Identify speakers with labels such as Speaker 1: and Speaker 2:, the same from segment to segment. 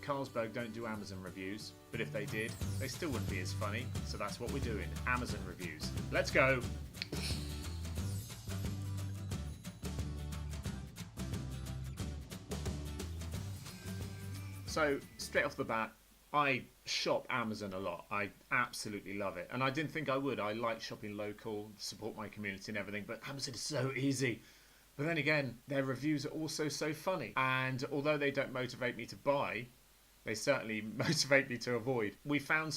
Speaker 1: Carlsberg don't do Amazon reviews, but if they did, they still wouldn't be as funny, so that's what we're doing, Amazon reviews. Let's go! So, straight off the bat, I shop Amazon a lot. I absolutely love it. And I didn't think I would. I like shopping local, support my community and everything, but Amazon is so easy. But then again, their reviews are also so funny. And although they don't motivate me to buy, they certainly motivate me to avoid. We found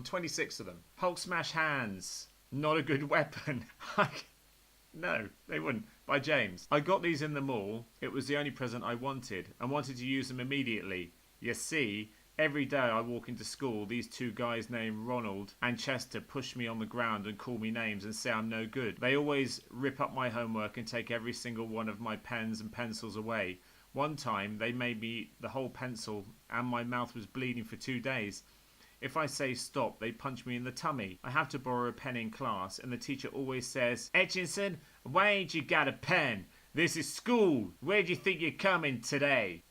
Speaker 1: 26 of them. Hulk smash hands, not a good weapon. No, they wouldn't. By James. I got these in the mall. It was the only present I wanted and wanted to use them immediately. You see, every day I walk into school, these two guys named Ronald and Chester push me on the ground and call me names and say I'm no good. They always rip up my homework and take every single one of my pens and pencils away. One time they made me eat the whole pencil and my mouth was bleeding for 2 days. If I say stop, they punch me in the tummy. I have to borrow a pen in class and the teacher always says, "Etchinson, why ain't you got a pen? This is school. Where do you think you're coming today?"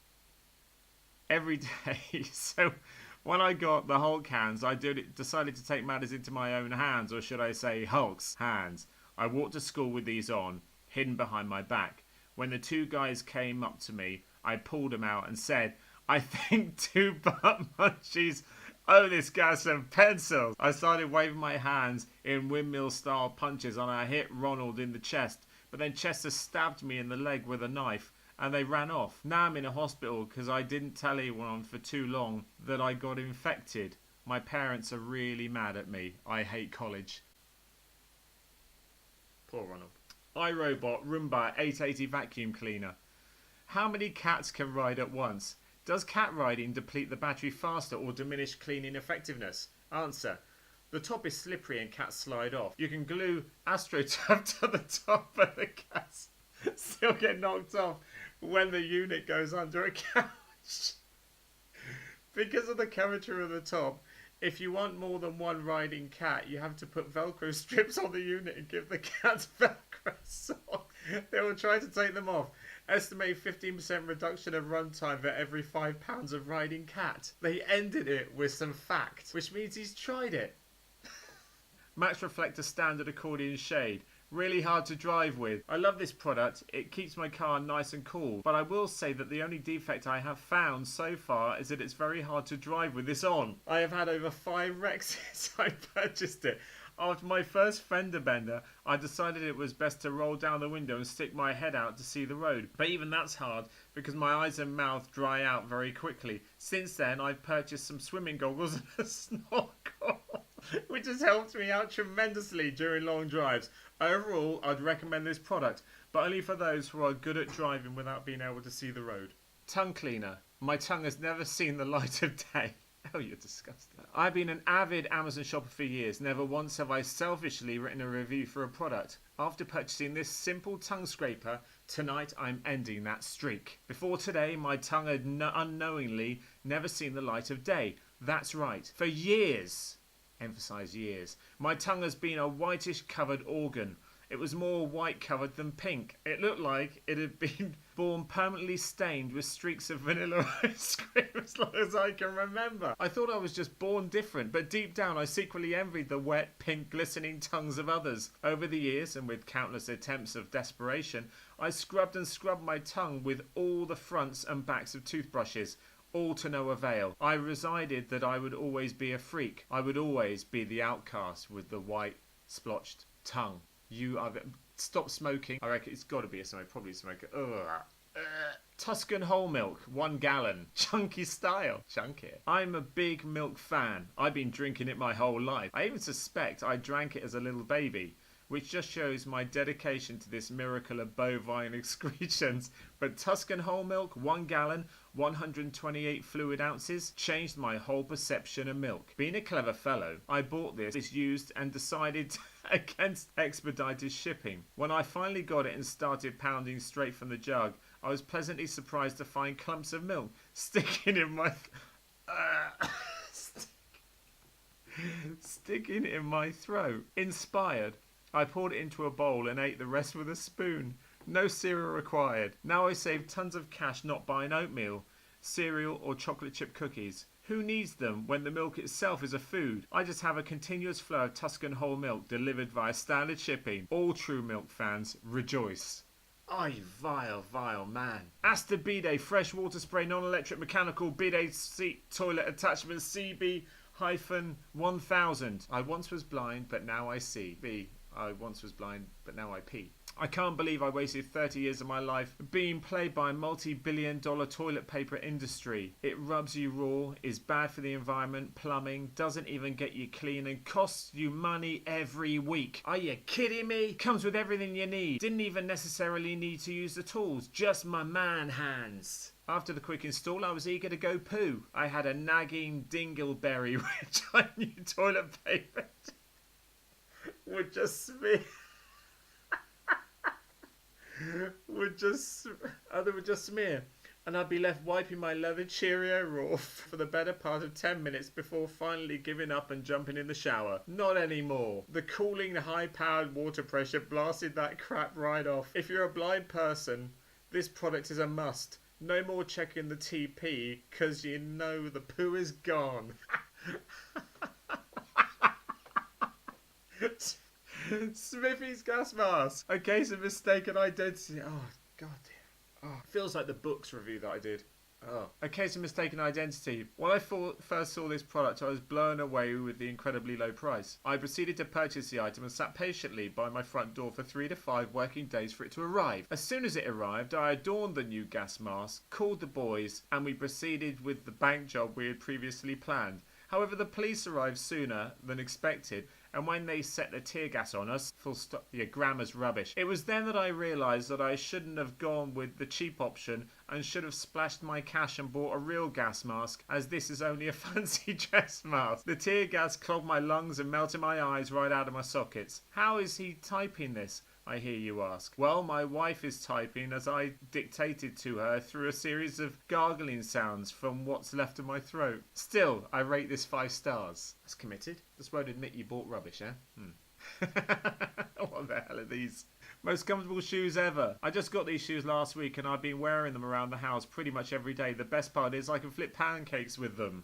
Speaker 1: Every day. So when I got the Hulk hands, I decided to take matters into my own hands, or should I say Hulk's hands. I walked to school with these on, hidden behind my back. When the two guys came up to me, I pulled them out and said, "I think 2 butt munchies owe this guy some pencils." I started waving my hands in windmill-style punches and I hit Ronald in the chest. But then Chester stabbed me in the leg with a knife and they ran off. Now I'm in a hospital because I didn't tell anyone for too long that I got infected. My parents are really mad at me. I hate college. Poor Ronald. iRobot Roomba 880 vacuum cleaner. How many cats can ride at once? Does cat riding deplete the battery faster or diminish cleaning effectiveness? Answer. The top is slippery and cats slide off. You can glue AstroTurf to the top but the cats still get knocked off when the unit goes under a couch. Because of the curvature of the top, if you want more than one riding cat, you have to put Velcro strips on the unit and give the cats Velcro socks. They will try to take them off. Estimate 15% reduction of runtime for every 5 pounds of riding cat. They ended it with some fact, which means he's tried it. Max Reflector standard accordion shade. Really hard to drive with. I love this product. It keeps my car nice and cool. But I will say that the only defect I have found so far is that it's very hard to drive with this on. I have had over 5 wrecks since I purchased it. After my first fender bender, I decided it was best to roll down the window and stick my head out to see the road. But even that's hard because my eyes and mouth dry out very quickly. Since then, I've purchased some swimming goggles and a snorkel, which has helped me out tremendously during long drives. Overall, I'd recommend this product, but only for those who are good at driving without being able to see the road. Tongue cleaner. My tongue has never seen the light of day. Oh, you're disgusting. I've been an avid Amazon shopper for years. Never once have I selfishly written a review for a product. After purchasing this simple tongue scraper, tonight I'm ending that streak. Before today, my tongue had unknowingly never seen the light of day. That's right. For years, emphasize years, my tongue has been a whitish covered organ. It was more white covered than pink. It looked like it had been born permanently stained with streaks of vanilla ice cream as long as I can remember. I thought I was just born different, but deep down I secretly envied the wet, pink, glistening tongues of others. Over the years, and with countless attempts of desperation, I scrubbed and scrubbed my tongue with all the fronts and backs of toothbrushes. All to no avail. I decided that I would always be a freak. I would always be the outcast with the white, splotched tongue. You are... Stop smoking. I reckon it's got to be a smoker. Probably a smoker. Tuscan whole milk, 1 gallon. Chunky style. Chunky. I'm a big milk fan. I've been drinking it my whole life. I even suspect I drank it as a little baby, which just shows my dedication to this miracle of bovine excretions. But Tuscan whole milk, 1 gallon, 128 fluid ounces, changed my whole perception of milk. Being a clever fellow, I bought this used and decided against expedited shipping. When I finally got it and started pounding straight from the jug, I was pleasantly surprised to find clumps of milk sticking in my... sticking in my throat. Inspired, I poured it into a bowl and ate the rest with a spoon. No cereal required. Now I save tons of cash not buying oatmeal. cereal or chocolate chip cookies. Who needs them when the milk itself is a food? I just have a continuous flow of Tuscan whole milk delivered via standard shipping. All true milk fans, rejoice. Ay, vile, vile man. ASTOR BIDET, fresh water spray, non-electric mechanical bidet seat toilet attachment CB-1000. I once was blind, but now I see. I once was blind, but now I pee. I can't believe I wasted 30 years of my life being played by a multi-billion-dollar toilet paper industry. It rubs you raw, is bad for the environment, plumbing, doesn't even get you clean, and costs you money every week. Are you kidding me? Comes with everything you need. Didn't even necessarily need to use the tools, just my man hands. After the quick install, I was eager to go poo. I had a nagging dingleberry which I knew toilet paper would just smear. would just smear, and I'd be left wiping my leather Cheerio off for the better part of 10 minutes before finally giving up and jumping in the shower. Not anymore. The cooling, high-powered water pressure blasted that crap right off. If you're a blind person, this product is a must. No more checking the TP, cause you know the poo is gone. SMIFFY'S gas mask. A case of mistaken identity. Oh, god dear. Oh, feels like the books review that I did. Oh. A case of mistaken identity. When I first saw this product, I was blown away with the incredibly low price. I proceeded to purchase the item and sat patiently by my front door for 3 to 5 working days for it to arrive. As soon as it arrived, I adorned the new gas mask, called the boys, and we proceeded with the bank job we had previously planned. However, the police arrived sooner than expected, and when they set the tear gas on us, full stop, your grammar's rubbish. It was then that I realised that I shouldn't have gone with the cheap option and should have splashed my cash and bought a real gas mask, as this is only a fancy dress mask. The tear gas clogged my lungs and melted my eyes right out of my sockets. How is he typing this? I hear you ask. Well, my wife is typing as I dictated to her through a series of gargling sounds from what's left of my throat. Still, I rate this 5 stars. That's committed. Just won't admit you bought rubbish, eh? What the hell are these? Most comfortable shoes ever. I just got these shoes last week and I've been wearing them around the house pretty much every day. The best part is I can flip pancakes with them.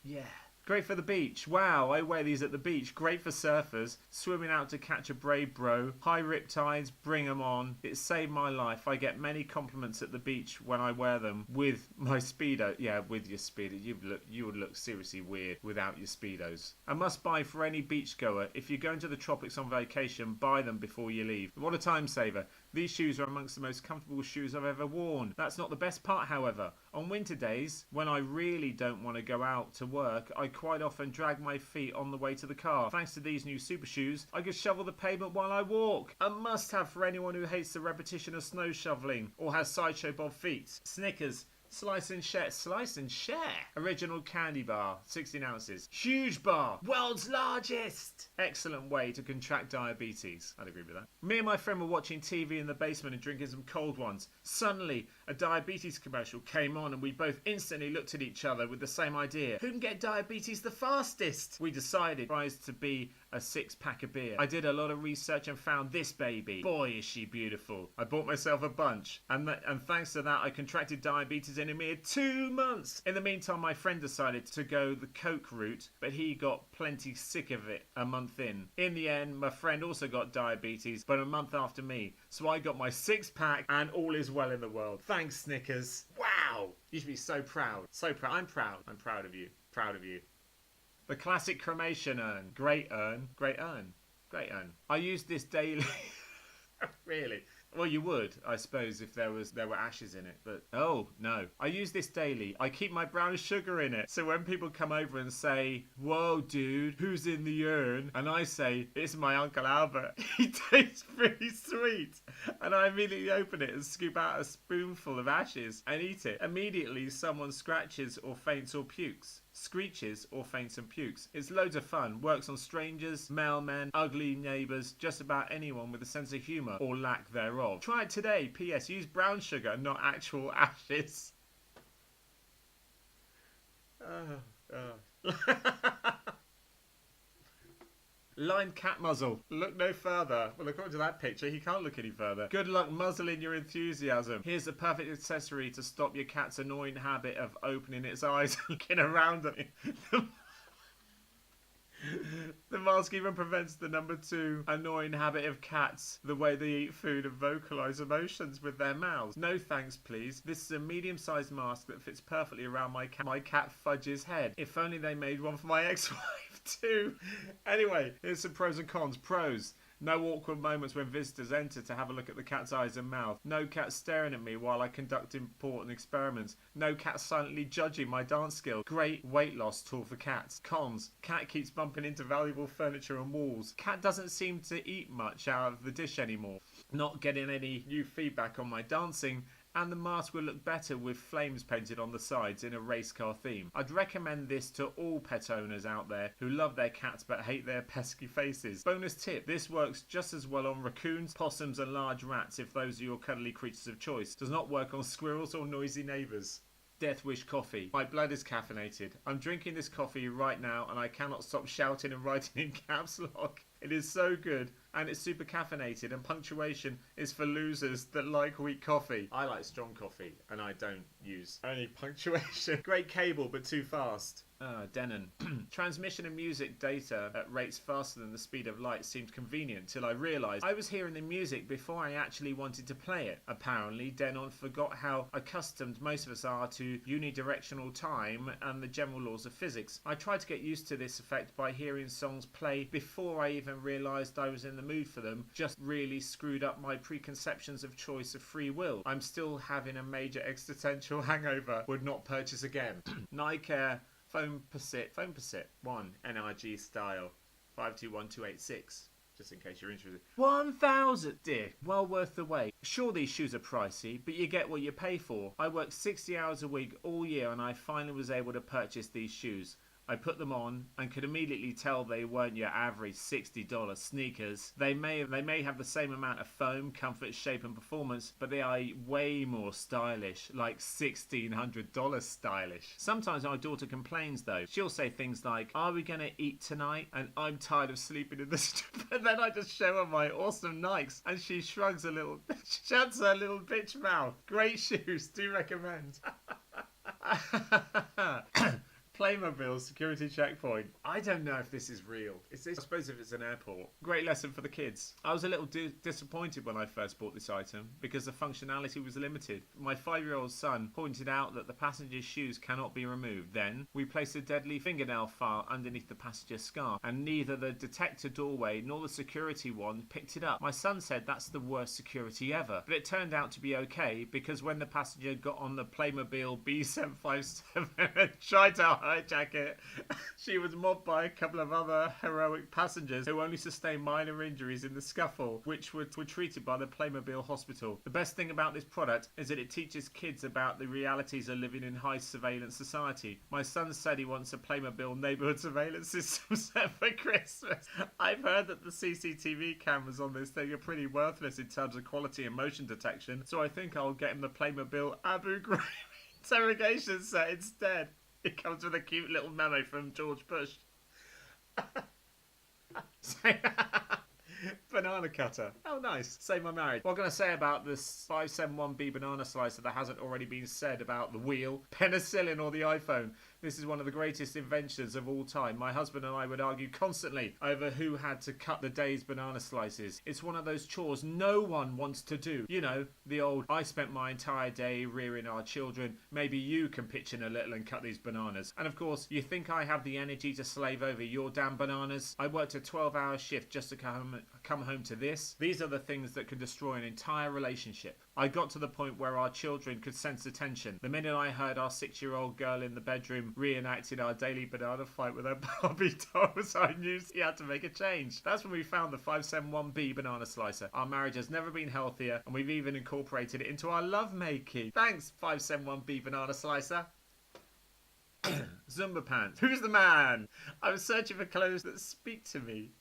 Speaker 1: Yeah. Great for the beach. Wow, I wear these at the beach. Great for surfers. Swimming out to catch a brave bro. High riptides, bring them on. It saved my life. I get many compliments at the beach when I wear them with my Speedo. Yeah, with your Speedo. You would look seriously weird without your Speedos. A must buy for any beachgoer. If you're going to the tropics on vacation, buy them before you leave. What a time saver. These shoes are amongst the most comfortable shoes I've ever worn. That's not the best part, however. On winter days, when I really don't want to go out to work, I quite often drag my feet on the way to the car. Thanks to these new super shoes, I can shovel the pavement while I walk. A must-have for anyone who hates the repetition of snow shoveling or has sideshow bob feet. Snickers. Slice and share. Slice and share. Original candy bar, 16 ounces. Huge bar. World's largest. Excellent way to contract diabetes. I'd agree with that. Me and my friend were watching TV in the basement and drinking some cold ones. Suddenly, a diabetes commercial came on and we both instantly looked at each other with the same idea. Who can get diabetes the fastest? We decided prized to be a 6-pack of beer. I did a lot of research and found this baby. Boy, is she beautiful. I bought myself a bunch. And thanks to that, I contracted diabetes in a mere 2 months. In the meantime, my friend decided to go the Coke route, but he got plenty sick of it a month in. In the end, my friend also got diabetes, but a month after me. So I got my 6-pack and all is well in the world. Thanks, Snickers. Wow. You should be so proud. So proud. I'm proud. I'm proud of you. Proud of you. The classic cremation urn. Great urn. Great urn. Great urn. I use this daily. Really? Well, you would, I suppose, if there were ashes in it, but oh, no. I use this daily. I keep my brown sugar in it. So when people come over and say, whoa, dude, who's in the urn? And I say, it's my Uncle Albert. He tastes pretty sweet. And I immediately open it and scoop out a spoonful of ashes and eat it. Immediately, someone scratches or faints or pukes. Screeches or faints and pukes. It's loads of fun. Works on strangers, mailmen, ugly neighbours, just about anyone with a sense of humour or lack thereof. Try it today. P.S. Use brown sugar, not actual ashes. Lined cat muzzle. Look no further. Well, according to that picture, he can't look any further. Good luck muzzling your enthusiasm. Here's the perfect accessory to stop your cat's annoying habit of opening its eyes and looking around at you. The mask even prevents the number 2 annoying habit of cats, the way they eat food and vocalise emotions with their mouths. No thanks, please. This is a medium-sized mask that fits perfectly around my cat Fudge's head. If only they made one for my ex-wife too. Anyway, here's some pros and cons. Pros. No awkward moments when visitors enter to have a look at the cat's eyes and mouth. No cat staring at me while I conduct important experiments. No cat silently judging my dance skills. Great weight loss tool for cats. Cons. Cat keeps bumping into valuable furniture and walls. Cat doesn't seem to eat much out of the dish anymore. Not getting any new feedback on my dancing. And the mask will look better with flames painted on the sides in a race car theme. I'd recommend this to all pet owners out there who love their cats but hate their pesky faces. Bonus tip, this works just as well on raccoons, possums and large rats if those are your cuddly creatures of choice. Does not work on squirrels or noisy neighbours. Death Wish coffee. My blood is caffeinated. I'm drinking this coffee right now and I cannot stop shouting and writing in caps lock. It is so good and it's super caffeinated, and punctuation is for losers that like weak coffee. I like strong coffee and I don't use any punctuation. Great cable but too fast. Denon. Transmission of music data at rates faster than the speed of light seemed convenient till I realised I was hearing the music before I actually wanted to play it. Apparently, Denon forgot how accustomed most of us are to unidirectional time and the general laws of physics. I tried to get used to this effect by hearing songs play before I even realised I was in the mood for them. Just really screwed up my preconceptions of choice of free will. I'm still having a major existential hangover. Would not purchase again. Nike Air FOAMPOSITE 1 NRG style 521286. Just in case you're interested. 1,000! Dear, well worth the wait. Sure, these shoes are pricey, but you get what you pay for. I work 60 hours a week all year and I finally was able to purchase these shoes. I put them on and could immediately tell they weren't your average $60 sneakers. They may have the same amount of foam, comfort, shape and performance, but they are way more stylish, like $1,600 stylish. Sometimes my daughter complains though. She'll say things like, "Are we gonna eat tonight?" And I'm tired of sleeping in the street. But then I just show her my awesome Nikes and she shrugs a little, shuts her little bitch mouth. Great shoes, do recommend. Playmobil security checkpoint. I don't know if this is real. I suppose if it's an airport. Great lesson for the kids. I was a little disappointed when I first bought this item because the functionality was limited. My 5-year-old son pointed out that the passenger's shoes cannot be removed. Then we placed a deadly fingernail file underneath the passenger's scarf and neither the detector doorway nor the security wand picked it up. My son said that's the worst security ever. But it turned out to be okay because when the passenger got on the Playmobil B757 and tried to hijack it, she was mobbed by a couple of other heroic passengers who only sustained minor injuries in the scuffle, which were treated by the Playmobil hospital. The best thing about this product is that it teaches kids about the realities of living in high surveillance society. My son said he wants a Playmobil neighbourhood surveillance system set for Christmas. I've heard that the CCTV cameras on this thing are pretty worthless in terms of quality and motion detection, so I think I'll get him the Playmobil Abu Ghraib interrogation set instead. It comes with a cute little memo from George Bush. Banana cutter. Oh, nice. Save my marriage. What can I say about this 571B banana slicer that hasn't already been said about the wheel, penicillin or the iPhone? This is one of the greatest inventions of all time. My husband and I would argue constantly over who had to cut the day's banana slices. It's one of those chores no one wants to do. You know, the old, I spent my entire day rearing our children. Maybe you can pitch in a little and cut these bananas. And of course, you think I have the energy to slave over your damn bananas? I worked a 12-hour shift just to come home to this. These are the things that can destroy an entire relationship. I got to the point where our children could sense the tension. The minute I heard our 6-year-old girl in the bedroom reenacting our daily banana fight with her Barbie dolls, I knew he had to make a change. That's when we found the 571B banana slicer. Our marriage has never been healthier, and we've even incorporated it into our lovemaking. Thanks, 571B banana slicer. Zumba pants. Who's the man? I was searching for clothes that speak to me.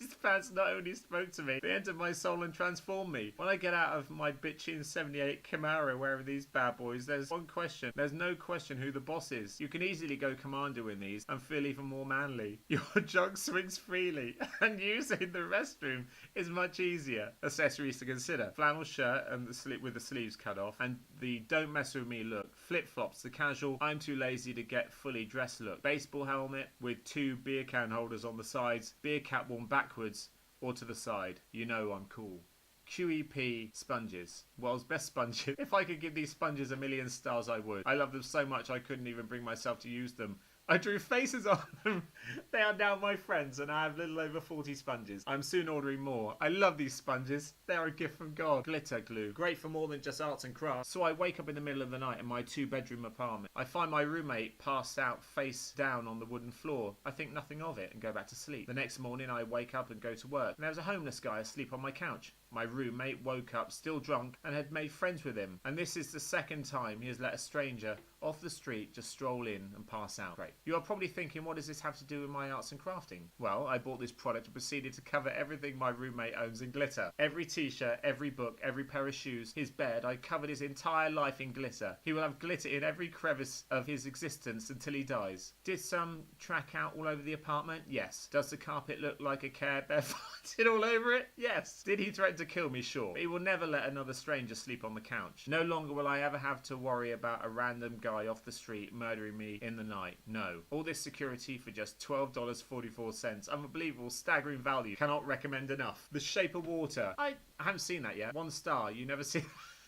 Speaker 1: These pants not only spoke to me, they entered my soul and transformed me. When I get out of my bitchin' 78 Camaro wearing these bad boys, there's one question. There's no question who the boss is. You can easily go commando in these and feel even more manly. Your junk swings freely, and using the restroom is much easier. Accessories to consider: flannel shirt and with the sleeves cut off, and the don't mess with me look. Flip-flops, the casual I'm too lazy to get fully dressed look. Baseball helmet with 2 beer can holders on the sides, beer cap worn backwards or to the side. You know I'm cool. QEP sponges. World's best sponges. If I could give these sponges 1,000,000 stars, I would. I love them so much I couldn't even bring myself to use them. I drew faces on them. They are now my friends, and I have little over 40 sponges. I'm soon ordering more. I love these sponges. They are a gift from God. Glitter glue. Great for more than just arts and crafts. So I wake up in the middle of the night in my 2-bedroom apartment. I find my roommate passed out face down on the wooden floor. I think nothing of it and go back to sleep. The next morning I wake up and go to work, and there was a homeless guy asleep on my couch. My roommate woke up still drunk and had made friends with him. And this is the second time he has let a stranger off the street just stroll in and pass out. Great. You are probably thinking, what does this have to do with my arts and crafting? Well, I bought this product and proceeded to cover everything my roommate owns in glitter. Every t-shirt, every book, every pair of shoes, his bed, I covered his entire life in glitter. He will have glitter in every crevice of his existence until he dies. Did some track out all over the apartment? Yes. Does the carpet look like a Care Bear farted all over it? Yes. Did he threaten to kill me? Sure. But he will never let another stranger sleep on the couch. No longer will I ever have to worry about a random guy off the street murdering me in the night. No. All this security for just $12.44. Unbelievable, staggering value. Cannot recommend enough. The Shape of Water. I haven't seen that yet. 1 star. You never see.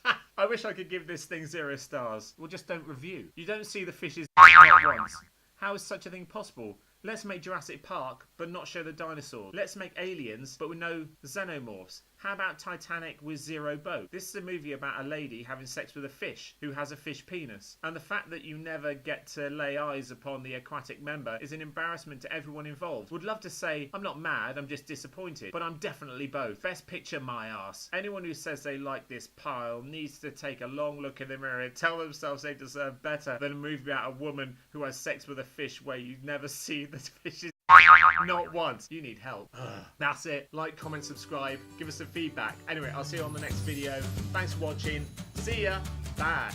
Speaker 1: I wish I could give this thing 0 stars. Well, just don't review. You don't see the fishes at once. How is such a thing possible? Let's make Jurassic Park, but not show the dinosaurs. Let's make Aliens, but with no xenomorphs. How about Titanic with 0 boat? This is a movie about a lady having sex with a fish who has a fish penis. And the fact that you never get to lay eyes upon the aquatic member is an embarrassment to everyone involved. Would love to say, I'm not mad, I'm just disappointed. But I'm definitely both. Best picture, my ass. Anyone who says they like this pile needs to take a long look in the mirror and tell themselves they deserve better than a movie about a woman who has sex with a fish where you never see the fish's not once. You need help. That's it. Like, comment, subscribe. Give us some feedback. Anyway, I'll see you on the next video. Thanks for watching. See ya. Bye.